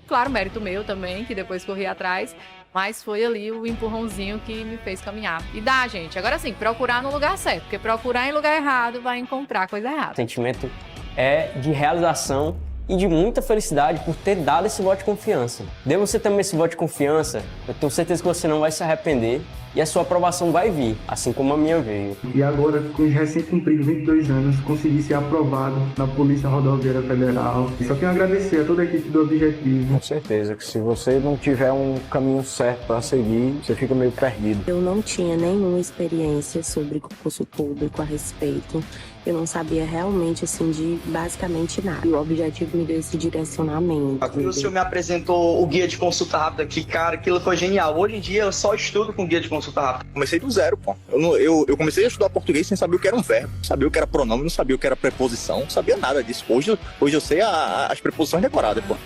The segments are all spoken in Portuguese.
Claro, mérito meu também, que depois corri atrás, mas foi ali o empurrãozinho que me fez caminhar. E dá, gente. Agora sim, procurar no lugar certo, porque procurar em lugar errado vai encontrar coisa errada. O sentimento é de realização e de muita felicidade por ter dado esse voto de confiança. Dê você também esse voto de confiança, eu tenho certeza que você não vai se arrepender e a sua aprovação vai vir, assim como a minha veio. E agora, com os recém-cumpridos 22 anos, consegui ser aprovado na Polícia Rodoviária Federal. E só tenho a agradecer a toda a equipe do Objetivo. Com certeza que se você não tiver um caminho certo para seguir, você fica meio perdido. Eu não tinha nenhuma experiência sobre concurso público a respeito. Eu não sabia realmente, assim, de basicamente nada. E o Objetivo me deu esse direcionamento. O senhor me apresentou o guia de consulta rápida, que, cara, aquilo foi genial. Hoje em dia eu só estudo com guia de consulta rápida. Comecei do zero, pô. Eu comecei a estudar português sem saber o que era um verbo, sabia o que era pronome, não sabia o que era preposição, não sabia nada disso. Hoje eu sei as preposições decoradas, pô.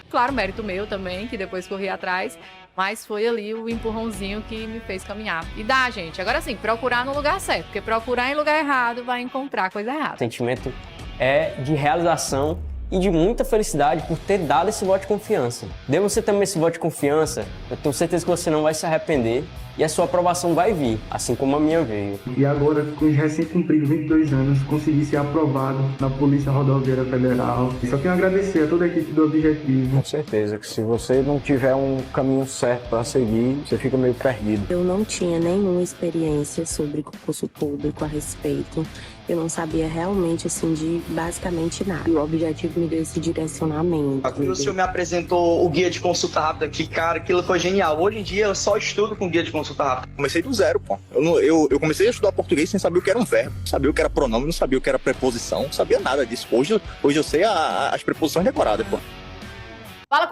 Claro, mérito meu também, que depois corri atrás, mas foi ali o empurrãozinho que me fez caminhar. E dá, gente. Agora sim, procurar no lugar certo, porque procurar em lugar errado vai encontrar coisa errada. O sentimento é de realização e de muita felicidade por ter dado esse voto de confiança. Dê você também esse voto de confiança, eu tenho certeza que você não vai se arrepender e a sua aprovação vai vir, assim como a minha veio. E agora, com os recém-cumpridos 22 anos, consegui ser aprovado na Polícia Rodoviária Federal. E só tenho a agradecer a toda a equipe do Objetivo. Com certeza que se você não tiver um caminho certo para seguir, você fica meio perdido. Eu não tinha nenhuma experiência sobre concurso público a respeito. Eu não sabia realmente, assim, de basicamente nada. E o Objetivo me deu esse direcionamento. O senhor me apresentou o guia de consulta rápida, que, cara, aquilo foi genial. Hoje em dia eu só estudo com guia de consulta rápida. Comecei do zero, pô. Eu comecei a estudar português sem saber o que era um verbo, sabia o que era pronome, não sabia o que era preposição, não sabia nada disso. Hoje eu sei as preposições decoradas, pô. Fala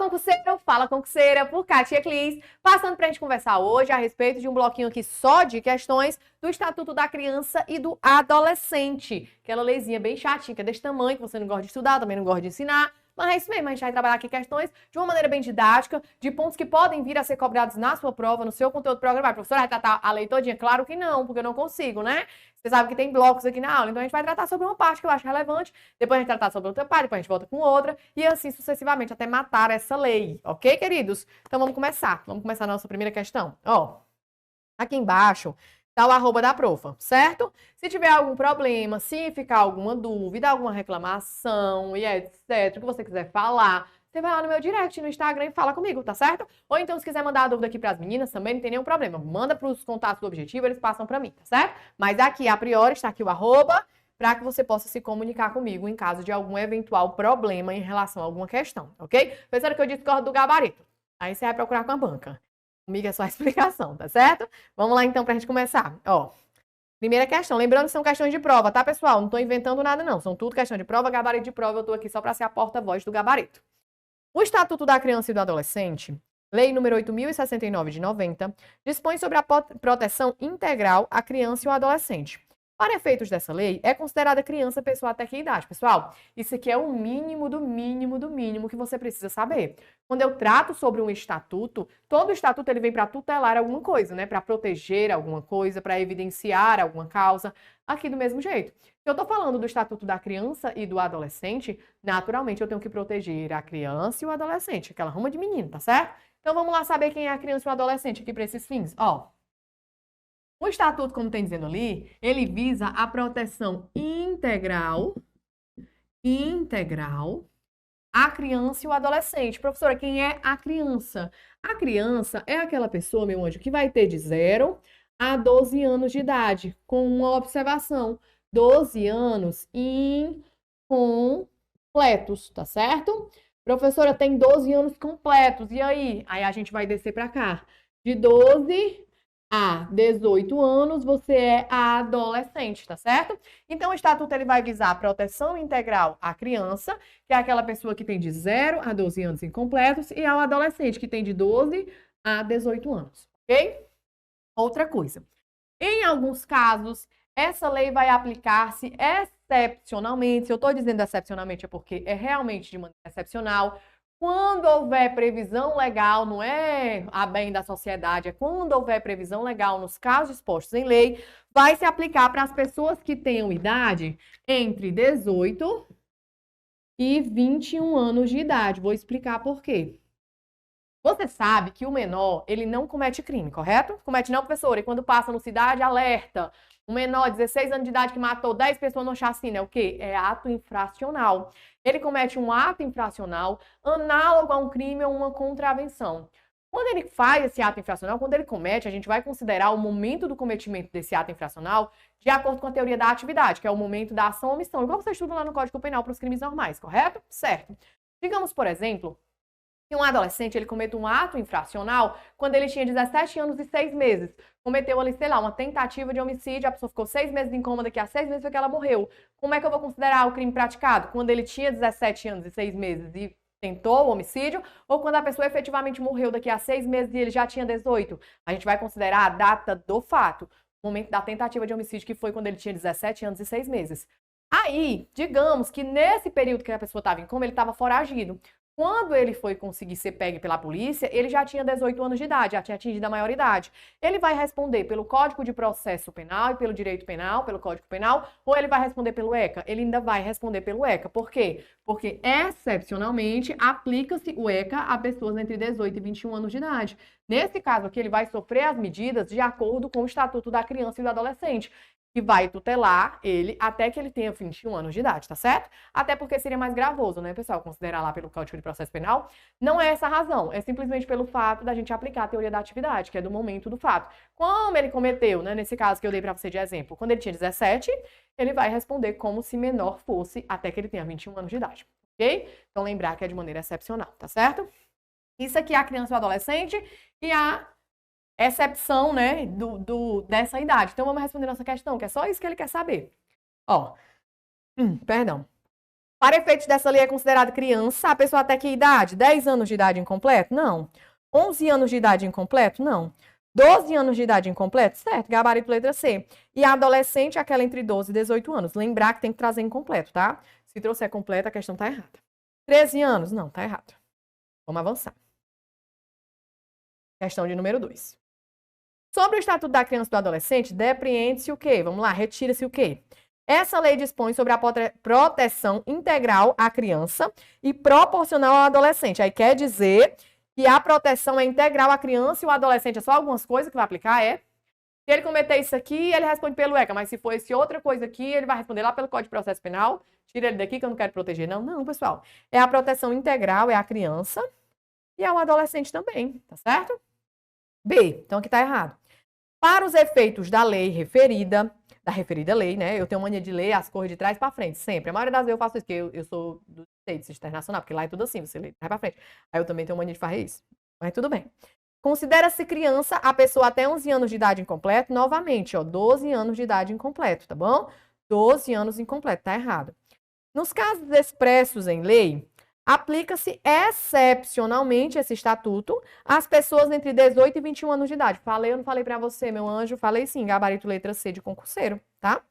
concurseira, por Kátia Clis, passando pra gente conversar hoje a respeito de um bloquinho aqui só de questões do Estatuto da Criança e do Adolescente. Aquela leizinha bem chatinha, que é desse tamanho, que você não gosta de estudar, também não gosta de ensinar. Mas é isso mesmo, a gente vai trabalhar aqui questões de uma maneira bem didática, de pontos que podem vir a ser cobrados na sua prova, no seu conteúdo programado. Professora, vai tratar a lei todinha? Claro que não, porque eu não consigo, né? Você sabe que tem blocos aqui na aula, então a gente vai tratar sobre uma parte que eu acho relevante, depois a gente vai tratar sobre outra parte, depois a gente volta com outra, e assim sucessivamente, até matar essa lei, ok, queridos? Então vamos começar a nossa primeira questão. Ó, aqui embaixo tá o arroba da profa, certo? Se tiver algum problema, se ficar alguma dúvida, alguma reclamação e etc, o que você quiser falar, você vai lá no meu direct, no Instagram e fala comigo, tá certo? Ou então, se quiser mandar a dúvida aqui pras meninas, também não tem nenhum problema. Manda pros contatos do Objetivo, eles passam pra mim, tá certo? Mas aqui, a priori, está aqui o arroba, para que você possa se comunicar comigo em caso de algum eventual problema em relação a alguma questão, ok? Professora, que eu discordo do gabarito. Aí você vai procurar com a banca. Comigo é só a explicação, tá certo? Vamos lá, então, pra gente começar. Ó, primeira questão. Lembrando que são questões de prova, tá, pessoal? Não tô inventando nada, não. São tudo questão de prova, gabarito de prova. Eu tô aqui só para ser a porta-voz do gabarito. O Estatuto da Criança e do Adolescente, Lei número 8.069 de 90, dispõe sobre a proteção integral à criança e ao adolescente. Para efeitos dessa lei, é considerada criança pessoa até que idade. Pessoal, isso aqui é o mínimo do mínimo do mínimo que você precisa saber. Quando eu trato sobre um estatuto, todo estatuto ele vem para tutelar alguma coisa, né? Para proteger alguma coisa, para evidenciar alguma causa. Aqui do mesmo jeito. Se eu estou falando do Estatuto da Criança e do Adolescente, naturalmente eu tenho que proteger a criança e o adolescente, aquela rama de menino, tá certo? Então vamos lá saber quem é a criança e o adolescente aqui para esses fins. Ó, o Estatuto, como tem dizendo ali, ele visa a proteção integral à criança e o adolescente. Professora, quem é a criança? A criança é aquela pessoa, meu anjo, que vai ter de 0 a 12 anos de idade, com uma observação. 12 anos incompletos, tá certo? Professora, tem 12 anos completos, e aí? Aí a gente vai descer para cá. De 12 a 18 anos, você é adolescente, tá certo? Então, o Estatuto ele vai visar a proteção integral à criança, que é aquela pessoa que tem de 0 a 12 anos incompletos, e ao adolescente, que tem de 12 a 18 anos, ok? Outra coisa. Em alguns casos, essa lei vai aplicar-se excepcionalmente. Se eu estou dizendo excepcionalmente é porque é realmente de maneira excepcional. Quando houver previsão legal, não é a bem da sociedade, é quando houver previsão legal nos casos expostos em lei, vai se aplicar para as pessoas que tenham idade entre 18 e 21 anos de idade. Vou explicar por quê. Você sabe que o menor, ele não comete crime, correto? Comete não, professora. E quando passa no Cidade Alerta, um menor, 16 anos de idade, que matou 10 pessoas no chacina, é o quê? É ato infracional. Ele comete um ato infracional análogo a um crime ou uma contravenção. Quando ele faz esse ato infracional, quando ele comete, a gente vai considerar o momento do cometimento desse ato infracional de acordo com a teoria da atividade, que é o momento da ação ou omissão, igual você estuda lá no Código Penal para os crimes normais, correto? Certo. Digamos, por exemplo, que um adolescente ele cometa um ato infracional quando ele tinha 17 anos e 6 meses. Cometeu ali, sei lá, uma tentativa de homicídio, a pessoa ficou 6 meses em coma, daqui a 6 meses foi que ela morreu. Como é que eu vou considerar o crime praticado? Quando ele tinha 17 anos e 6 meses e tentou o homicídio, ou quando a pessoa efetivamente morreu daqui a 6 meses e ele já tinha 18? A gente vai considerar a data do fato, o momento da tentativa de homicídio, que foi quando ele tinha 17 anos e 6 meses. Aí, digamos que nesse período que a pessoa estava em coma, ele estava foragido. Quando ele foi conseguir ser pego pela polícia, ele já tinha 18 anos de idade, já tinha atingido a maioridade. Ele vai responder pelo Código de Processo Penal e pelo Direito Penal, pelo Código Penal, ou ele vai responder pelo ECA? Ele ainda vai responder pelo ECA. Por quê? Porque, excepcionalmente, aplica-se o ECA a pessoas entre 18 e 21 anos de idade. Nesse caso aqui, ele vai sofrer as medidas de acordo com o Estatuto da Criança e do Adolescente, que vai tutelar ele até que ele tenha 21 anos de idade, tá certo? Até porque seria mais gravoso, né, pessoal? Considerar lá pelo Código de Processo Penal. Não é essa a razão, é simplesmente pelo fato da gente aplicar a teoria da atividade, que é do momento do fato. Como ele cometeu, né, nesse caso que eu dei pra você de exemplo, quando ele tinha 17, ele vai responder como se menor fosse até que ele tenha 21 anos de idade, ok? Então lembrar que é de maneira excepcional, tá certo? Isso aqui é a criança e o adolescente e a excepção, né, dessa idade. Então, vamos responder nossa questão, que é só isso que ele quer saber. Ó, perdão. Para efeitos dessa lei é considerada criança a pessoa até que idade? 10 anos de idade incompleto? Não. 11 anos de idade incompleto? Não. 12 anos de idade incompleto? Certo, gabarito letra C. E a adolescente, aquela entre 12 e 18 anos. Lembrar que tem que trazer incompleto, tá? Se trouxer completo, a questão tá errada. 13 anos? Não, tá errado. Vamos avançar. Questão de número 2. Sobre o Estatuto da Criança e do Adolescente, depreende-se o quê? Vamos lá, retira-se o quê? Essa lei dispõe sobre a proteção integral à criança e proporcional ao adolescente. Aí quer dizer que a proteção é integral à criança e o adolescente é só algumas coisas que vai aplicar, é? Se ele cometer isso aqui, ele responde pelo ECA, mas se for esse outra coisa aqui, ele vai responder lá pelo Código de Processo Penal. Tira ele daqui que eu não quero proteger. Não, não, pessoal. É a proteção integral, é a criança e é o adolescente também, tá certo? B, então aqui tá errado. Para os efeitos da lei referida, da referida lei, né? Eu tenho mania de ler as coisas de trás para frente, sempre. A maioria das vezes eu faço isso, porque eu sou do direito internacional, porque lá é tudo assim, você lê de trás para frente. Aí eu também tenho mania de fazer isso. Mas tudo bem. Considera-se criança a pessoa até 11 anos de idade incompleto, novamente, ó, 12 anos de idade incompleto, tá bom? 12 anos incompleto, tá errado. Nos casos expressos em lei, aplica-se excepcionalmente esse estatuto às pessoas entre 18 e 21 anos de idade. Falei ou não falei para você, meu anjo? Falei sim, gabarito letra C de concurseiro, tá?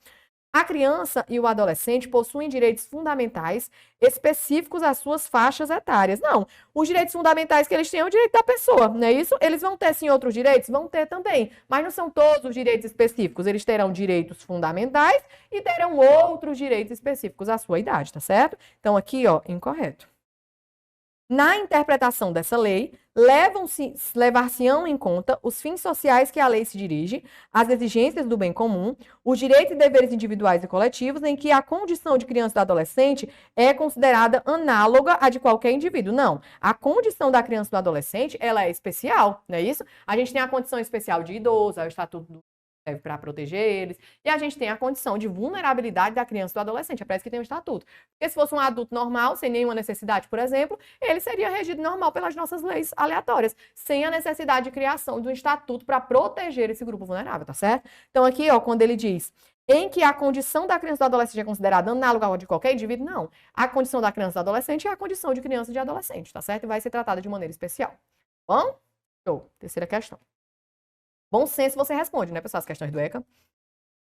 A criança e o adolescente possuem direitos fundamentais específicos às suas faixas etárias. Não, os direitos fundamentais que eles têm é o direito da pessoa, não é isso? Eles vão ter sim outros direitos? Vão ter também, mas não são todos os direitos específicos. Eles terão direitos fundamentais e terão outros direitos específicos à sua idade, tá certo? Então aqui, ó, incorreto. Na interpretação dessa lei, levar-se-ão em conta os fins sociais que a lei se dirige, as exigências do bem comum, os direitos e deveres individuais e coletivos, em que a condição de criança e do adolescente é considerada análoga à de qualquer indivíduo. Não, a condição da criança e do adolescente, ela é especial, não é isso? A gente tem a condição especial de idoso, o Estatuto do serve para proteger eles. E a gente tem a condição de vulnerabilidade da criança e do adolescente. É para isso que tem o estatuto. Porque se fosse um adulto normal, sem nenhuma necessidade, por exemplo, ele seria regido normal pelas nossas leis aleatórias, sem a necessidade de criação de um estatuto para proteger esse grupo vulnerável, tá certo? Então aqui, ó, quando ele diz em que a condição da criança e do adolescente é considerada análoga à de qualquer indivíduo, não. A condição da criança e do adolescente é a condição de criança e de adolescente, tá certo? E vai ser tratada de maneira especial. Bom? Show. Terceira questão. Bom senso você responde, né, pessoal, as questões do ECA.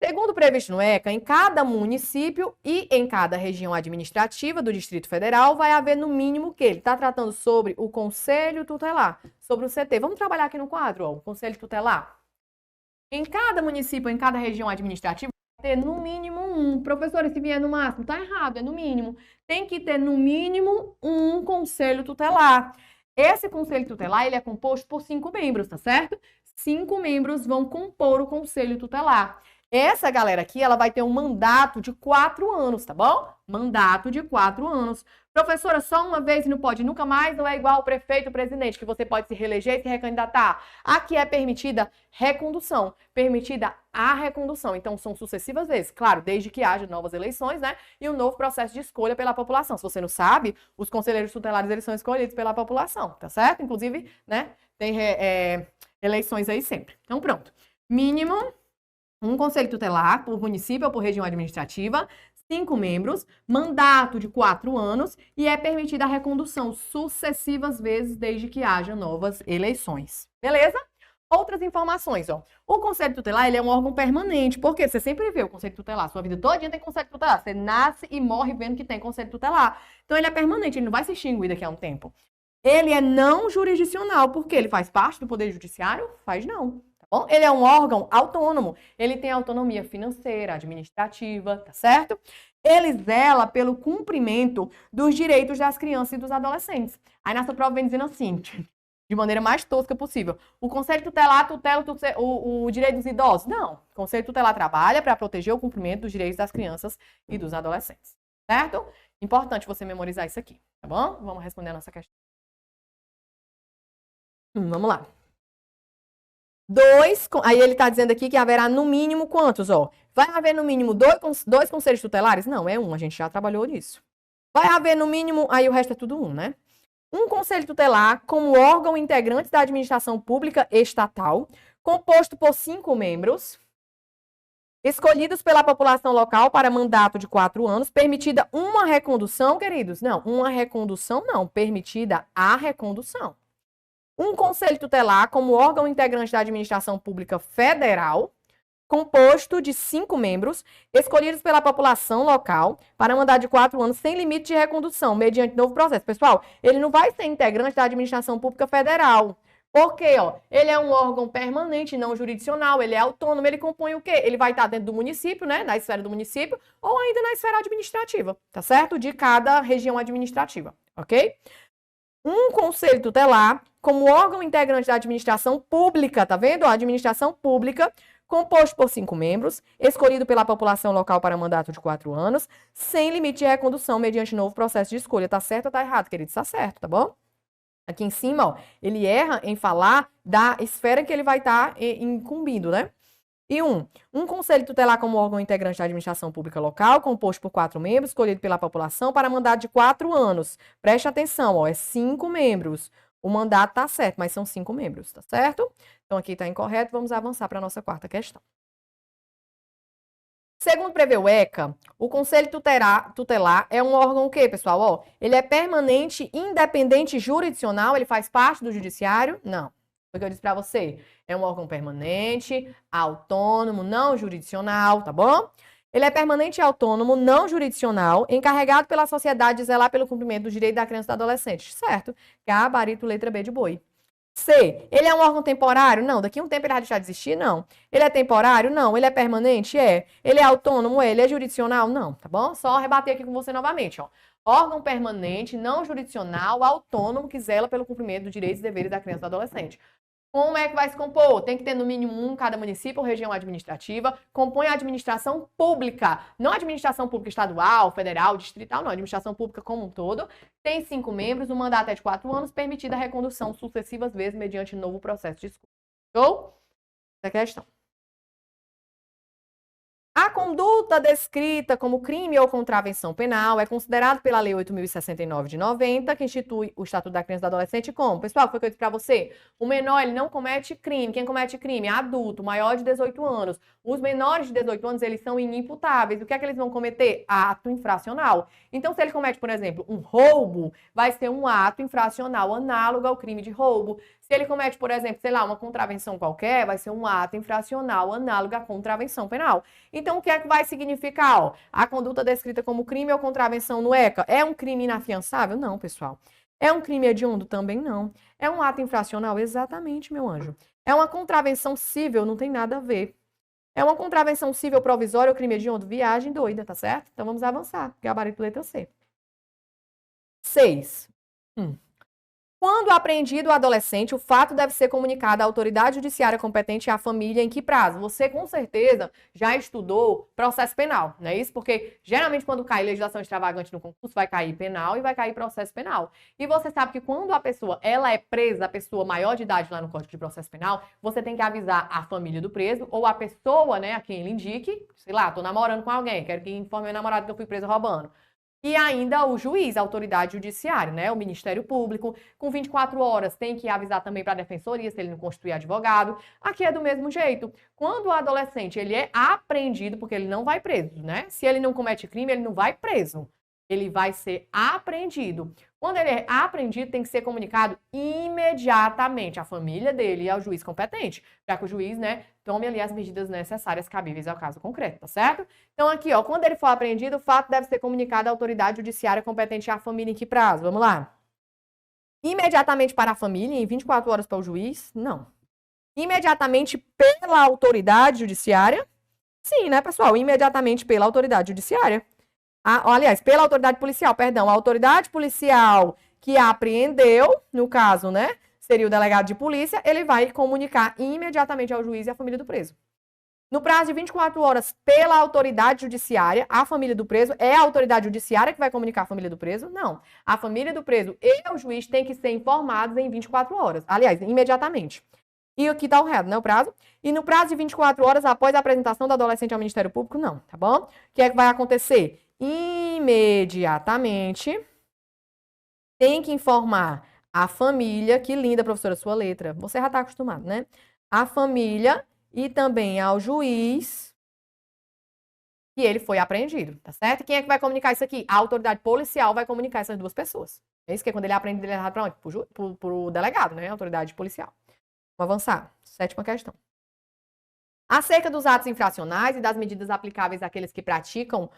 Segundo previsto no ECA, em cada município e em cada região administrativa do Distrito Federal vai haver no mínimo que ele está tratando sobre o Conselho Tutelar, sobre o CT. Vamos trabalhar aqui no quadro, ó, o Conselho Tutelar. Em cada município, em cada região administrativa, ter no mínimo um. Professora, se vier no máximo, tá errado, é no mínimo. Tem que ter no mínimo um conselho tutelar. Esse conselho tutelar, ele é composto por 5 membros, tá certo? 5 membros vão compor o conselho tutelar. Essa galera aqui, ela vai ter um mandato de 4 anos, tá bom? Mandato de 4 anos. Professora, só uma vez e não pode nunca mais, ou é igual o prefeito, o presidente, que você pode se reeleger e se recandidatar? Aqui é permitida recondução, permitida a recondução. Então, são sucessivas vezes, claro, desde que haja novas eleições, né? E um novo processo de escolha pela população. Se você não sabe, os conselheiros tutelares, eles são escolhidos pela população, tá certo? Inclusive, né, tem eleições aí sempre. Então, pronto. Mínimo um conselho tutelar por município ou por região administrativa, 5 membros, mandato de 4 anos e é permitida a recondução sucessivas vezes desde que haja novas eleições. Beleza? Outras informações, ó. O conselho tutelar, ele é um órgão permanente, porque você sempre vê o conselho tutelar, sua vida todinha tem conselho tutelar, você nasce e morre vendo que tem conselho tutelar. Então ele é permanente, ele não vai se extinguir daqui a um tempo. Ele é não jurisdicional, porque ele faz parte do Poder Judiciário? Faz não. Bom, ele é um órgão autônomo, ele tem autonomia financeira, administrativa, tá certo? Ele zela pelo cumprimento dos direitos das crianças e dos adolescentes. Aí nessa prova vem dizendo assim, de maneira mais tosca possível, o Conselho Tutelar tutela o direito dos idosos? Não, o Conselho Tutelar trabalha para proteger o cumprimento dos direitos das crianças e dos adolescentes, certo? Importante você memorizar isso aqui, tá bom? Vamos responder a nossa questão. Vamos lá. Aí ele está dizendo aqui que haverá no mínimo quantos, ó? Vai haver no mínimo dois conselhos tutelares? Não, é um, a gente já trabalhou nisso. Vai haver no mínimo, aí o resto é tudo um, né? Um conselho tutelar como órgão integrante da administração pública estatal, composto por 5 membros, escolhidos pela população local para mandato de 4 anos, permitida uma recondução, queridos? Não, uma recondução não, permitida a recondução. Um conselho tutelar como órgão integrante da administração pública federal, composto de 5 membros, escolhidos pela população local para mandato de 4 anos, sem limite de recondução, mediante novo processo. Pessoal, ele não vai ser integrante da administração pública federal. Por quê? Ó, ele é um órgão permanente, não jurisdicional, ele é autônomo, ele compõe o quê? Ele vai estar dentro do município, né, na esfera do município, ou ainda na esfera administrativa, tá certo? De cada região administrativa, ok? Um conselho tutelar como órgão integrante da administração pública, tá vendo? A administração pública, composto por 5 membros, escolhido pela população local para mandato de 4 anos, sem limite de recondução mediante novo processo de escolha. Tá certo ou tá errado, querido? Tá certo, tá bom? Aqui em cima, ó, ele erra em falar da esfera que ele vai estar incumbindo, né? E um conselho tutelar como órgão integrante da administração pública local, composto por 4 membros, escolhido pela população para mandato de 4 anos. Preste atenção, ó, é 5 membros. O mandato tá certo, mas são 5 membros, tá certo? Então aqui tá incorreto, vamos avançar para a nossa quarta questão. Segundo prevê o ECA, o Conselho Tutelar é um órgão o quê, pessoal? Ó, ele é permanente, independente, jurisdicional, ele faz parte do judiciário? Não. Foi o que eu disse para você. É um órgão permanente, autônomo, não jurisdicional, tá bom? Ele é permanente e autônomo, não jurisdicional, encarregado pela sociedade de zelar pelo cumprimento dos direitos da criança e do adolescente. Certo? Gabarito, letra B de boi. C. Ele é um órgão temporário? Não. Daqui a um tempo ele vai deixar de existir? Não. Ele é temporário? Não. Ele é permanente? É. Ele é autônomo? É. Ele é jurisdicional? Não. Tá bom? Só rebater aqui com você novamente, ó. Órgão permanente, não jurisdicional, autônomo, que zela pelo cumprimento dos direitos e deveres da criança e do adolescente. Como é que vai se compor? Tem que ter no mínimo um cada município ou região administrativa. Compõe a administração pública. Não a administração pública estadual, federal, distrital, não. A administração pública como um todo. Tem 5 membros, o mandato é de 4 anos, permitida a recondução sucessivas vezes mediante novo processo de escolha. Show? Essa é a questão. A conduta descrita como crime ou contravenção penal é considerada pela Lei 8.069 de 90, que institui o Estatuto da Criança e do Adolescente como? Pessoal, foi o que eu disse para você. O menor, ele não comete crime. Quem comete crime é adulto, maior de 18 anos. Os menores de 18 anos, eles são inimputáveis. O que é que eles vão cometer? Ato infracional. Então, se ele comete, por exemplo, um roubo, vai ser um ato infracional análogo ao crime de roubo. Se ele comete, por exemplo, sei lá, uma contravenção qualquer, vai ser um ato infracional análogo à contravenção penal. Então, o que é que vai significar? Ó, a conduta descrita como crime ou contravenção no ECA é um crime inafiançável? Não, pessoal. É um crime hediondo? Também não. É um ato infracional? Exatamente, meu anjo. É uma contravenção civil? Não tem nada a ver. É uma contravenção civil provisória ou crime hediondo? Viagem doida, tá certo? Então vamos avançar. Gabarito letra C. 6. Quando apreendido o adolescente, o fato deve ser comunicado à autoridade judiciária competente e à família em que prazo? Você, com certeza, já estudou processo penal, não é isso? Porque, geralmente, quando cai legislação extravagante no concurso, vai cair penal e vai cair processo penal. E você sabe que quando a pessoa, ela é presa, a pessoa maior de idade lá no Código de Processo Penal, você tem que avisar a família do preso ou a pessoa, né, a quem ele indique, sei lá, tô namorando com alguém, quero que informe meu namorado que eu fui presa roubando. E ainda o juiz, a autoridade judiciária, né? O Ministério Público, com 24 horas, tem que avisar também para a defensoria, se ele não constituir advogado. Aqui é do mesmo jeito. Quando o adolescente ele é apreendido, porque ele não vai preso, né? Se ele não comete crime, ele não vai preso. Ele vai ser apreendido. Quando ele é apreendido, tem que ser comunicado imediatamente à família dele e ao juiz competente, para que o juiz, né, tome ali as medidas necessárias cabíveis ao caso concreto, tá certo? Então aqui, ó, quando ele for apreendido, o fato deve ser comunicado à autoridade judiciária competente e à família em que prazo? Vamos lá. Imediatamente para a família, em 24 horas para o juiz? Não. Imediatamente pela autoridade judiciária? Sim, né, pessoal? Imediatamente pela autoridade judiciária. Aliás, pela autoridade policial, perdão, a autoridade policial que apreendeu, no caso, né, seria o delegado de polícia, ele vai comunicar imediatamente ao juiz e à família do preso. No prazo de 24 horas, pela autoridade judiciária, a família do preso, é a autoridade judiciária que vai comunicar à família do preso? Não. A família do preso e o juiz têm que ser informados em 24 horas. Aliás, imediatamente. E aqui está o resto, né, o prazo. E no prazo de 24 horas, após a apresentação do adolescente ao Ministério Público, não, tá bom? O que é que vai acontecer? Imediatamente tem que informar a família, que linda, professora, sua letra, você já está acostumado, né? A família e também ao juiz que ele foi apreendido, tá certo? Quem é que vai comunicar isso aqui? A autoridade policial vai comunicar essas duas pessoas. É isso que é quando ele aprende, ele é errado para onde? Pro delegado, né? Autoridade policial. Vamos avançar. 7ª questão. Acerca dos atos infracionais e das medidas aplicáveis àqueles que praticam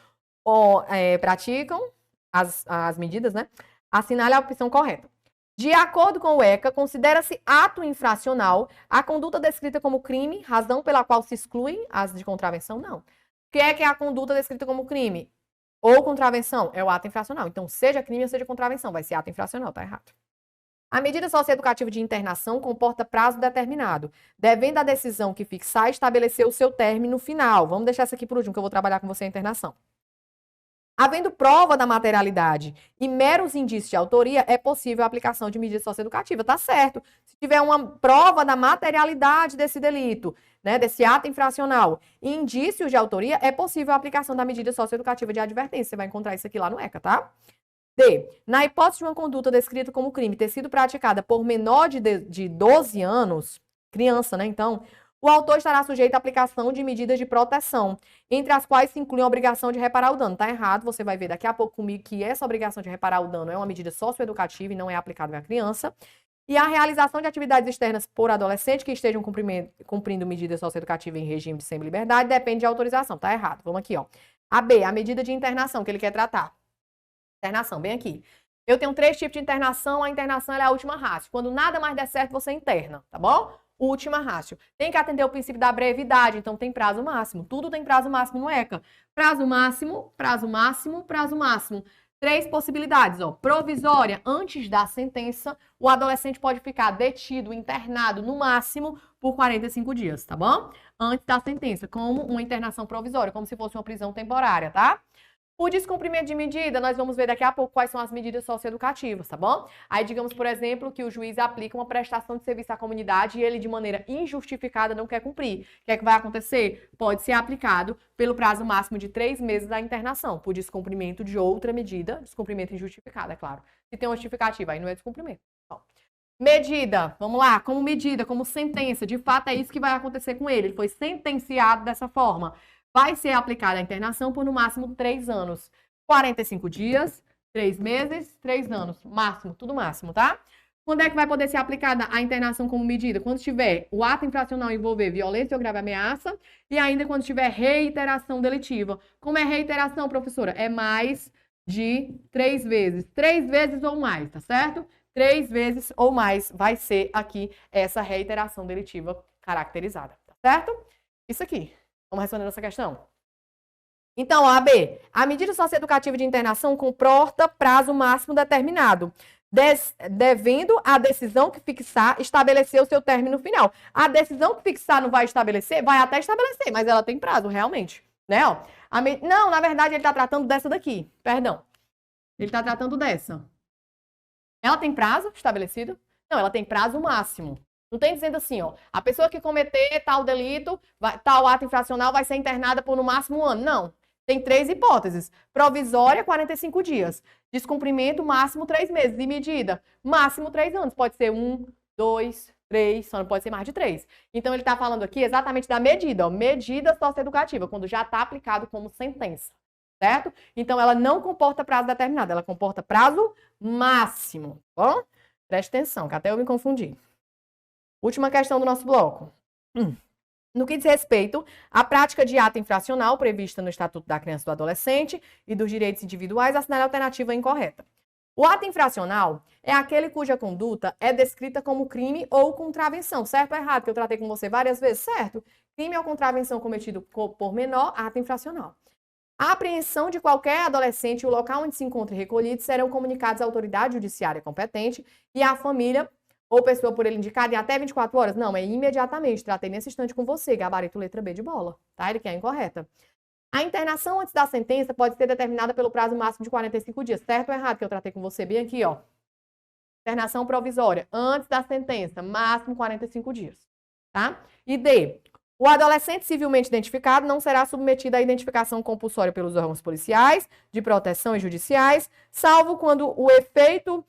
as medidas, né? Assinale a opção correta. De acordo com o ECA, considera-se ato infracional a conduta descrita como crime, razão pela qual se excluem as de contravenção? Não. O que é a conduta descrita como crime? Ou contravenção? É o ato infracional. Então, seja crime ou seja contravenção, vai ser ato infracional, tá errado. A medida socioeducativa de internação comporta prazo determinado, devendo a decisão que fixar estabelecer o seu término final. Vamos deixar isso aqui por último, que eu vou trabalhar com você a internação. Havendo prova da materialidade e meros indícios de autoria, é possível a aplicação de medida socioeducativa. Tá certo. Se tiver uma prova da materialidade desse delito, né, desse ato infracional, e indícios de autoria, é possível a aplicação da medida socioeducativa de advertência. Você vai encontrar isso aqui lá no ECA, tá? D. Na hipótese de uma conduta descrita como crime ter sido praticada por menor de 12 anos, criança, né, então, o autor estará sujeito à aplicação de medidas de proteção, entre as quais se inclui a obrigação de reparar o dano. Tá errado, você vai ver daqui a pouco comigo que essa obrigação de reparar o dano é uma medida socioeducativa e não é aplicável à criança. E a realização de atividades externas por adolescente que estejam cumprindo medida socioeducativa em regime de semi-liberdade depende de autorização. Tá errado. Vamos aqui, ó. A B, a medida de internação que ele quer tratar. Internação, bem aqui. Eu tenho 3 tipos de internação, a internação é a última ratio. Quando nada mais der certo, você interna, tá bom? Última ratio. Tem que atender o princípio da brevidade, então tem prazo máximo. Tudo tem prazo máximo no ECA. Prazo máximo, prazo máximo, prazo máximo. 3 possibilidades, ó. Provisória, antes da sentença, o adolescente pode ficar detido, internado, no máximo, por 45 dias, tá bom? Antes da sentença, como uma internação provisória, como se fosse uma prisão temporária, tá? O descumprimento de medida, nós vamos ver daqui a pouco quais são as medidas socioeducativas, tá bom? Aí, digamos, por exemplo, que o juiz aplica uma prestação de serviço à comunidade e ele, de maneira injustificada, não quer cumprir. O que é que vai acontecer? Pode ser aplicado pelo prazo máximo de 3 meses da internação, por descumprimento de outra medida, descumprimento injustificado, é claro. Se tem uma justificativa, aí não é descumprimento. Bom. Medida, vamos lá, como medida, como sentença, de fato é isso que vai acontecer com ele. Ele foi sentenciado dessa forma. Vai ser aplicada a internação por no máximo 3 anos. 45 dias, 3 meses, 3 anos. Máximo, tudo máximo, tá? Quando é que vai poder ser aplicada a internação como medida? Quando tiver o ato infracional envolver violência ou grave ameaça e ainda quando tiver reiteração delitiva. Como é reiteração, professora? É mais de 3 vezes. 3 vezes ou mais, tá certo? 3 vezes ou mais vai ser aqui essa reiteração delitiva caracterizada, tá certo? Isso aqui. Vamos respondendo essa questão? Então, ó, AB, a medida socioeducativa de internação comporta prazo máximo determinado, devendo a decisão que fixar estabelecer o seu término final. A decisão que fixar não vai estabelecer? Vai até estabelecer, mas ela tem prazo, realmente. Né? Ó, não, na verdade, ele está tratando dessa daqui. Perdão. Ele está tratando dessa. Ela tem prazo estabelecido? Não, ela tem prazo máximo. Não tem dizendo assim, ó, a pessoa que cometer tal delito, tal ato infracional vai ser internada por no máximo 1 ano. Não. Tem 3 hipóteses. Provisória, 45 dias. Descumprimento, máximo 3 meses. E medida, máximo 3 anos. Pode ser 1, 2, 3, só não pode ser mais de 3. Então, ele está falando aqui exatamente da medida, ó, medida socioeducativa, quando já está aplicado como sentença, certo? Então, ela não comporta prazo determinado, ela comporta prazo máximo, bom? Preste atenção, que até eu me confundi. Última questão do nosso bloco. No que diz respeito à prática de ato infracional prevista no Estatuto da Criança e do Adolescente e dos Direitos Individuais, assinale a alternativa incorreta. O ato infracional é aquele cuja conduta é descrita como crime ou contravenção, certo ou errado? Que eu tratei com você várias vezes, certo? Crime ou contravenção cometido por menor, ato infracional. A apreensão de qualquer adolescente e o local onde se encontre recolhido serão comunicados à autoridade judiciária competente e à família ou pessoa por ele indicada em até 24 horas? Não, é imediatamente. Tratei nesse instante com você, gabarito letra B de bola, tá? Ele quer incorreta. A internação antes da sentença pode ser determinada pelo prazo máximo de 45 dias, certo ou errado? Que eu tratei com você bem aqui, ó. Internação provisória antes da sentença, máximo 45 dias, tá? E D. O adolescente civilmente identificado não será submetido à identificação compulsória pelos órgãos policiais, de proteção e judiciais, salvo quando o efeito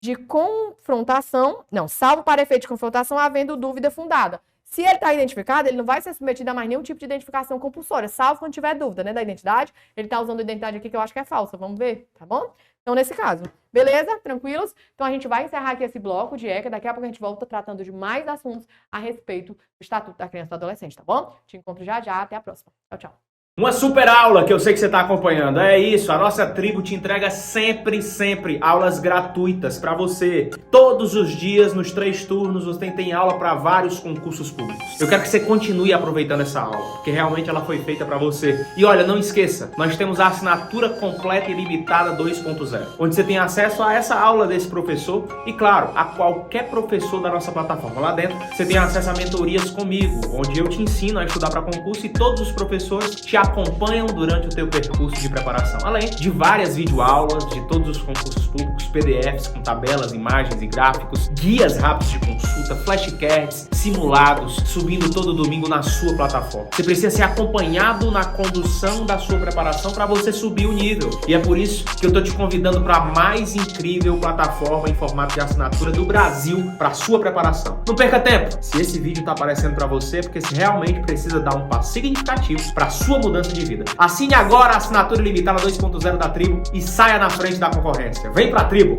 de confrontação, salvo para efeito de confrontação, havendo dúvida fundada. Se ele está identificado, ele não vai ser submetido a mais nenhum tipo de identificação compulsória, salvo quando tiver dúvida, né, da identidade. Ele está usando a identidade aqui que eu acho que é falsa, vamos ver, tá bom? Então, nesse caso, beleza? Tranquilos? Então, a gente vai encerrar aqui esse bloco de ECA, daqui a pouco a gente volta tratando de mais assuntos a respeito do Estatuto da Criança e do Adolescente, tá bom? Te encontro já, até a próxima. Tchau, tchau. Uma super aula que eu sei que você está acompanhando. É isso, a nossa tribo te entrega sempre aulas gratuitas para você. Todos os dias, nos 3 turnos, você tem aula para vários concursos públicos. Eu quero que você continue aproveitando essa aula, porque realmente ela foi feita para você. E olha, não esqueça, nós temos a assinatura completa e limitada 2.0, onde você tem acesso a essa aula desse professor e, claro, a qualquer professor da nossa plataforma. Lá dentro, você tem acesso a mentorias comigo, onde eu te ensino a estudar para concurso e todos os professores te acompanham durante o teu percurso de preparação, além de várias videoaulas de todos os concursos públicos, PDFs com tabelas, imagens e gráficos, guias rápidos de consulta, flashcards, simulados, subindo todo domingo na sua plataforma. Você precisa ser acompanhado na condução da sua preparação para você subir o nível. E é por isso que eu estou te convidando para a mais incrível plataforma em formato de assinatura do Brasil para sua preparação. Não perca tempo! Se esse vídeo está aparecendo para você, é porque você realmente precisa dar um passo significativo para a sua mudança de vida. Assine agora a assinatura ilimitada 2.0 da Tribo e saia na frente da concorrência. Vem pra Tribo!